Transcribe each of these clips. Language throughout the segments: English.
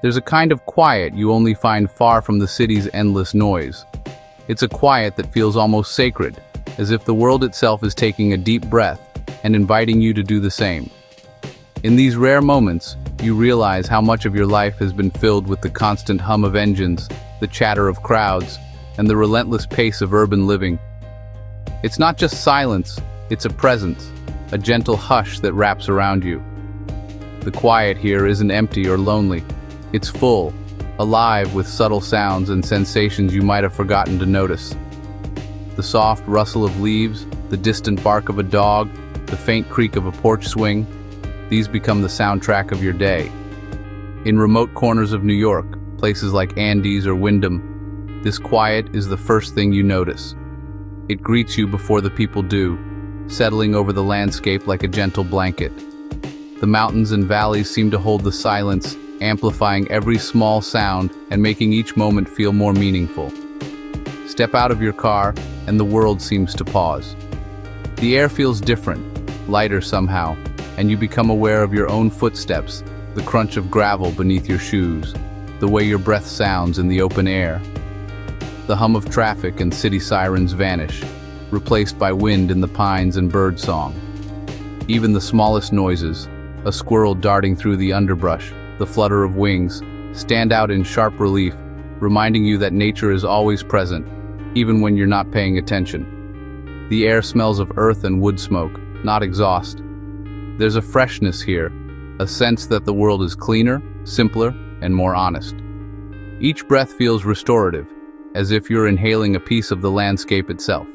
There's a kind of quiet you only find far from the city's endless noise. It's a quiet that feels almost sacred, as if the world itself is taking a deep breath and inviting you to do the same. In these rare moments, you realize how much of your life has been filled with the constant hum of engines, the chatter of crowds, and the relentless pace of urban living. It's not just silence, it's a presence, a gentle hush that wraps around you. The quiet here isn't empty or lonely. It's full, alive with subtle sounds and sensations you might have forgotten to notice. The soft rustle of leaves, the distant bark of a dog, the faint creak of a porch swing, these become the soundtrack of your day. In remote corners of New York, places like Andes or Wyndham, this quiet is the first thing you notice. It greets you before the people do, settling over the landscape like a gentle blanket. The mountains and valleys seem to hold the silence, amplifying every small sound and making each moment feel more meaningful. Step out of your car, and the world seems to pause. The air feels different, lighter somehow, and you become aware of your own footsteps, the crunch of gravel beneath your shoes, the way your breath sounds in the open air. The hum of traffic and city sirens vanish, replaced by wind in the pines and bird song. Even the smallest noises, a squirrel darting through the underbrush, the flutter of wings, stand out in sharp relief, reminding you that nature is always present, even when you're not paying attention. The air smells of earth and wood smoke, not exhaust. There's a freshness here, a sense that the world is cleaner, simpler, and more honest. Each breath feels restorative, as if you're inhaling a piece of the landscape itself.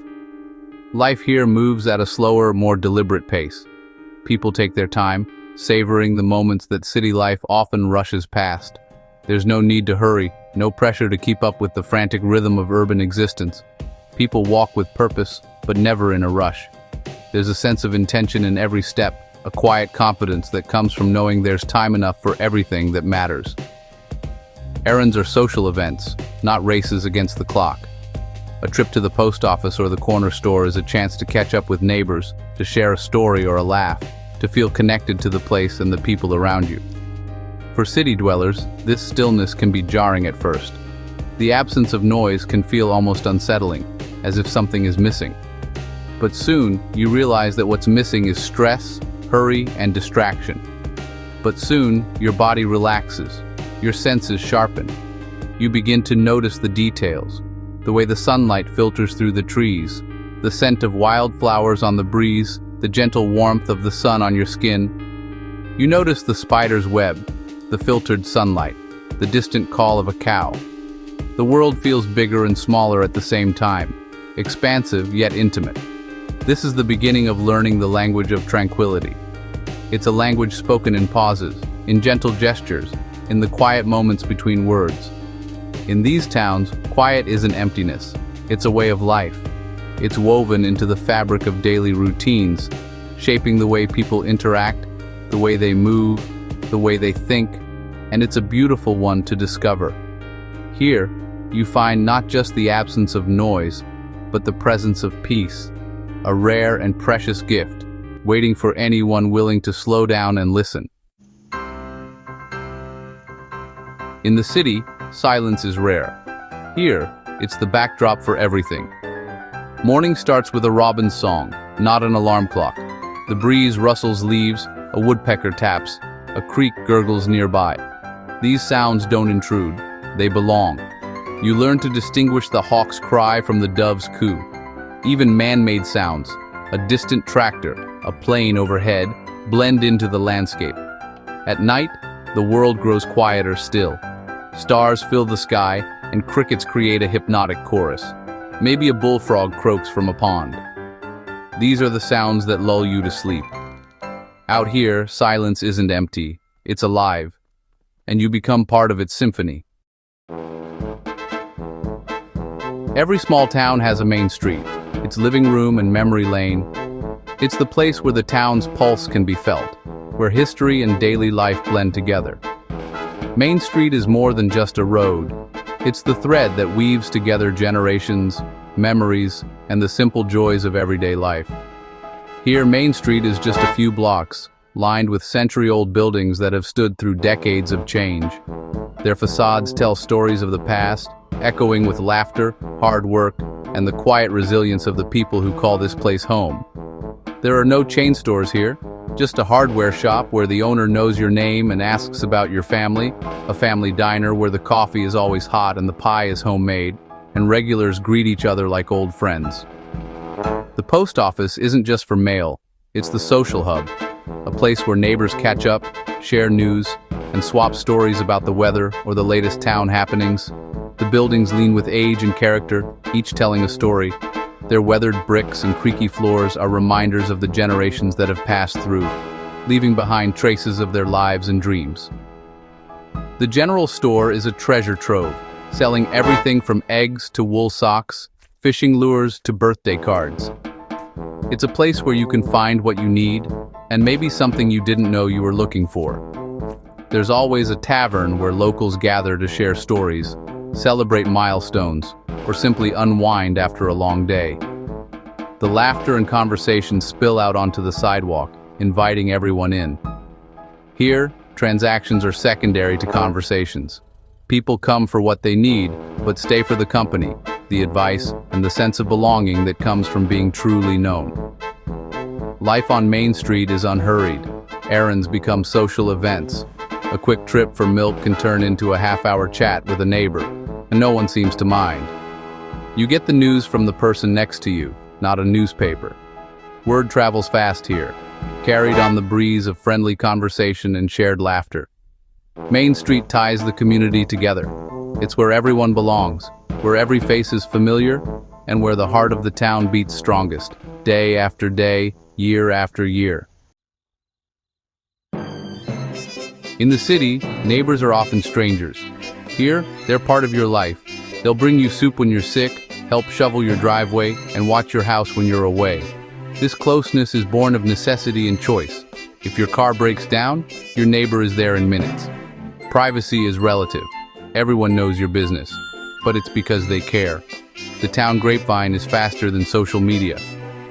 Life here moves at a slower, more deliberate pace. People take their time, savoring the moments that city life often rushes past. There's no need to hurry, no pressure to keep up with the frantic rhythm of urban existence. People walk with purpose, but never in a rush. There's a sense of intention in every step, a quiet confidence that comes from knowing there's time enough for everything that matters. Errands are social events, not races against the clock. A trip to the post office or the corner store is a chance to catch up with neighbors, to share a story or a laugh, to feel connected to the place and the people around you. For city dwellers, this stillness can be jarring at first. The absence of noise can feel almost unsettling, as if something is missing. But soon, you realize that what's missing is stress, hurry, and distraction. But soon, your body relaxes, your senses sharpen. You begin to notice the details, the way the sunlight filters through the trees, the scent of wildflowers on the breeze, the gentle warmth of the sun on your skin. You notice the spider's web, the filtered sunlight, the distant call of a cow. The world feels bigger and smaller at the same time, expansive yet intimate. This is the beginning of learning the language of tranquility. It's a language spoken in pauses, in gentle gestures, in the quiet moments between words. In these towns, quiet isn't emptiness. It's a way of life. It's woven into the fabric of daily routines, shaping the way people interact, the way they move, the way they think, and it's a beautiful one to discover. Here, you find not just the absence of noise, but the presence of peace, a rare and precious gift, waiting for anyone willing to slow down and listen. In the city, silence is rare. Here, it's the backdrop for everything. Morning starts with a robin's song, not an alarm clock. The breeze rustles leaves, a woodpecker taps, a creek gurgles nearby. These sounds don't intrude, they belong. You learn to distinguish the hawk's cry from the dove's coo. Even man-made sounds, a distant tractor, a plane overhead, blend into the landscape. At night, the world grows quieter still. Stars fill the sky, and crickets create a hypnotic chorus. Maybe a bullfrog croaks from a pond. These are the sounds that lull you to sleep. Out here, silence isn't empty, it's alive, and you become part of its symphony. Every small town has a main street, its living room and memory lane. It's the place where the town's pulse can be felt, where history and daily life blend together. Main Street is more than just a road. It's the thread that weaves together generations, memories, and the simple joys of everyday life. Here, Main Street is just a few blocks, lined with century-old buildings that have stood through decades of change. Their facades tell stories of the past, echoing with laughter, hard work, and the quiet resilience of the people who call this place home. There are no chain stores here, just a hardware shop where the owner knows your name and asks about your family, a family diner where the coffee is always hot and the pie is homemade, and regulars greet each other like old friends. The post office isn't just for mail, it's the social hub, a place where neighbors catch up, share news, and swap stories about the weather or the latest town happenings. The buildings lean with age and character, each telling a story. Their weathered bricks and creaky floors are reminders of the generations that have passed through, leaving behind traces of their lives and dreams. The general store is a treasure trove, selling everything from eggs to wool socks, fishing lures to birthday cards. It's a place where you can find what you need, and maybe something you didn't know you were looking for. There's always a tavern where locals gather to share stories, celebrate milestones, or simply unwind after a long day. The laughter and conversations spill out onto the sidewalk, inviting everyone in. Here, transactions are secondary to conversations. People come for what they need, but stay for the company, the advice, and the sense of belonging that comes from being truly known. Life on Main Street is unhurried. Errands become social events. A quick trip for milk can turn into a half-hour chat with a neighbor, and no one seems to mind. You get the news from the person next to you, not a newspaper. Word travels fast here, carried on the breeze of friendly conversation and shared laughter. Main Street ties the community together. It's where everyone belongs, where every face is familiar, and where the heart of the town beats strongest, day after day, year after year. In the city, neighbors are often strangers. Here, they're part of your life. They'll bring you soup when you're sick, help shovel your driveway, and watch your house when you're away. This closeness is born of necessity and choice. If your car breaks down, your neighbor is there in minutes. Privacy is relative. Everyone knows your business, but it's because they care. The town grapevine is faster than social media.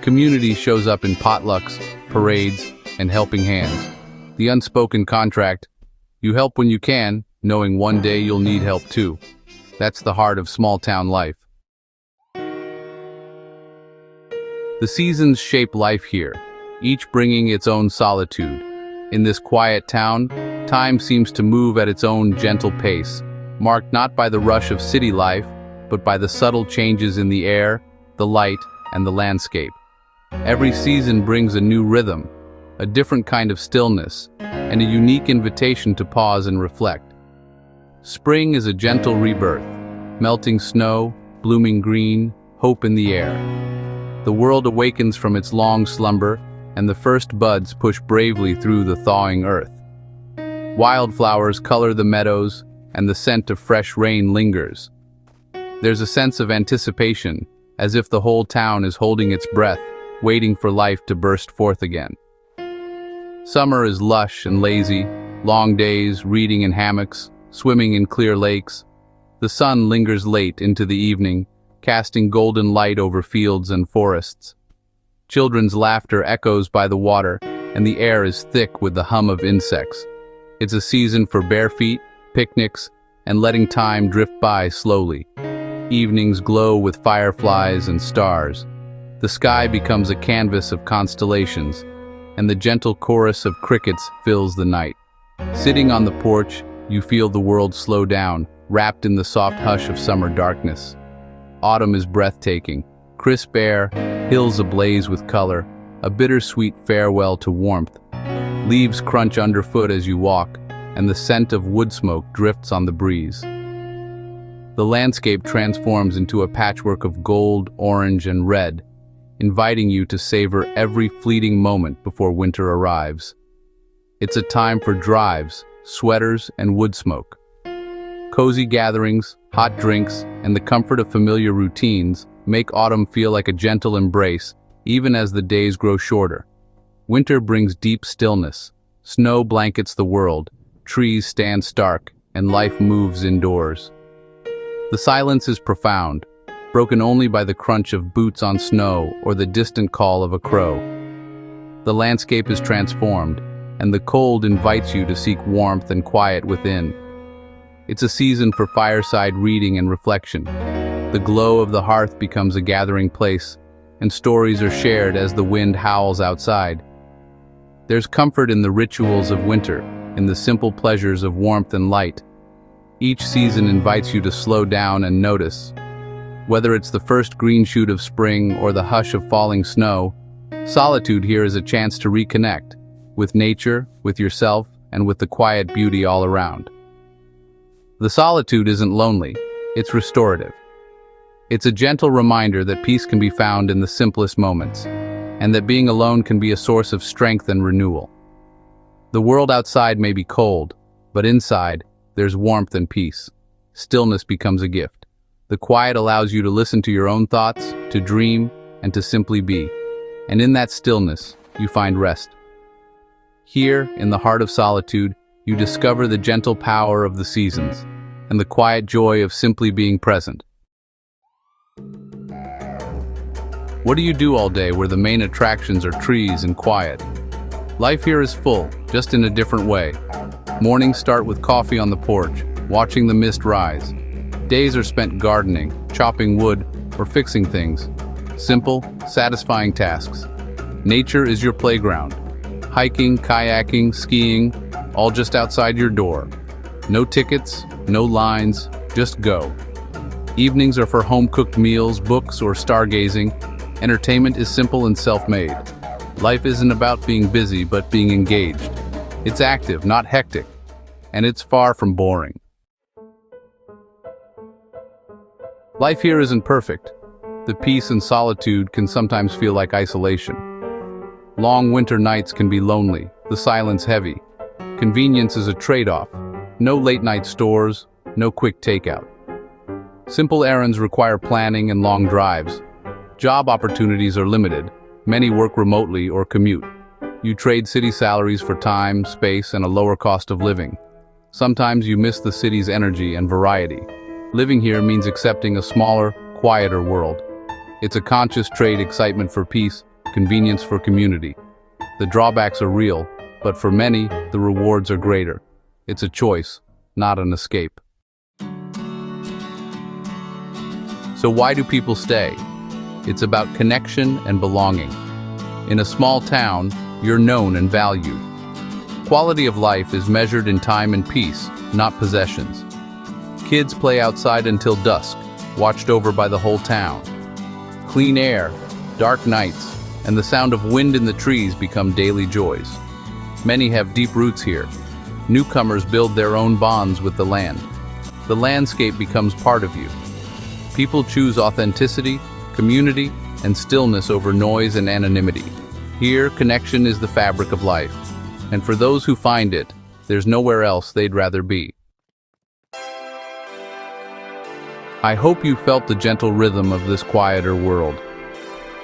Community shows up in potlucks, parades, and helping hands. The unspoken contract, you help when you can, knowing one day you'll need help too. That's the heart of small-town life. The seasons shape life here, each bringing its own solitude. In this quiet town, time seems to move at its own gentle pace, marked not by the rush of city life, but by the subtle changes in the air, the light, and the landscape. Every season brings a new rhythm, a different kind of stillness, and a unique invitation to pause and reflect. Spring is a gentle rebirth, melting snow, blooming green, hope in the air. The world awakens from its long slumber, and the first buds push bravely through the thawing earth. Wildflowers color the meadows, and the scent of fresh rain lingers. There's a sense of anticipation, as if the whole town is holding its breath, waiting for life to burst forth again. Summer is lush and lazy, long days, reading in hammocks, swimming in clear lakes. The sun lingers late into the evening, casting golden light over fields and forests. Children's laughter echoes by the water, and the air is thick with the hum of insects. It's a season for bare feet, picnics, and letting time drift by slowly. Evenings glow with fireflies and stars. The sky becomes a canvas of constellations, and the gentle chorus of crickets fills the night. Sitting on the porch, you feel the world slow down, wrapped in the soft hush of summer darkness. Autumn is breathtaking, crisp air, hills ablaze with color, a bittersweet farewell to warmth. Leaves crunch underfoot as you walk, and the scent of wood smoke drifts on the breeze. The landscape transforms into a patchwork of gold, orange, and red, inviting you to savor every fleeting moment before winter arrives. It's a time for drives, sweaters, and wood smoke. Cozy gatherings, hot drinks, and the comfort of familiar routines make autumn feel like a gentle embrace, even as the days grow shorter. Winter brings deep stillness. Snow blankets the world, trees stand stark, and life moves indoors. The silence is profound, broken only by the crunch of boots on snow or the distant call of a crow. The landscape is transformed, and the cold invites you to seek warmth and quiet within. It's a season for fireside reading and reflection. The glow of the hearth becomes a gathering place, and stories are shared as the wind howls outside. There's comfort in the rituals of winter, in the simple pleasures of warmth and light. Each season invites you to slow down and notice. Whether it's the first green shoot of spring or the hush of falling snow, solitude here is a chance to reconnect with nature, with yourself, and with the quiet beauty all around. The solitude isn't lonely, it's restorative. It's a gentle reminder that peace can be found in the simplest moments, and that being alone can be a source of strength and renewal. The world outside may be cold, but inside, there's warmth and peace. Stillness becomes a gift. The quiet allows you to listen to your own thoughts, to dream, and to simply be. And in that stillness, you find rest. Here, in the heart of solitude, you discover the gentle power of the seasons, and the quiet joy of simply being present. What do you do all day where the main attractions are trees and quiet? Life here is full, just in a different way. Mornings start with coffee on the porch, watching the mist rise. Days are spent gardening, chopping wood, or fixing things. Simple, satisfying tasks. Nature is your playground. Hiking, kayaking, skiing, all just outside your door. No tickets, no lines, just go. Evenings are for home-cooked meals, books, or stargazing. Entertainment is simple and self-made. Life isn't about being busy, but being engaged. It's active, not hectic, and it's far from boring. Life here isn't perfect. The peace and solitude can sometimes feel like isolation. Long winter nights can be lonely, the silence heavy. Convenience is a trade-off. No late-night stores, no quick takeout. Simple errands require planning and long drives. Job opportunities are limited. Many work remotely or commute. You trade city salaries for time, space, and a lower cost of living. Sometimes you miss the city's energy and variety. Living here means accepting a smaller, quieter world. It's a conscious trade: excitement for peace, convenience for community. The drawbacks are real, but for many, the rewards are greater. It's a choice, not an escape. So why do people stay? It's about connection and belonging. In a small town, you're known and valued. Quality of life is measured in time and peace, not possessions. Kids play outside until dusk, watched over by the whole town. Clean air, dark nights, and the sound of wind in the trees become daily joys. Many have deep roots here. Newcomers build their own bonds with the land. The landscape becomes part of you. People choose authenticity, community, and stillness over noise and anonymity. Here, connection is the fabric of life, and for those who find it, there's nowhere else they'd rather be. I hope you felt the gentle rhythm of this quieter world.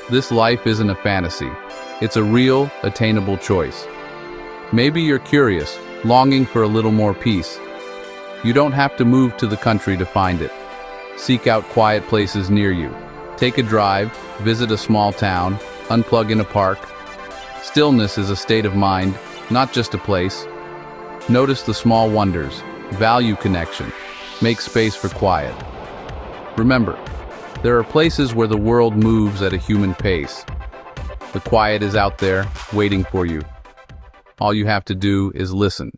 This life isn't a fantasy. It's a real, attainable choice. Maybe you're curious, longing for a little more peace. You don't have to move to the country to find it. Seek out quiet places near you. Take a drive, visit a small town, unplug in a park. Stillness is a state of mind, not just a place. Notice the small wonders, value connection, make space for quiet. Remember, there are places where the world moves at a human pace. The quiet is out there, waiting for you. All you have to do is listen.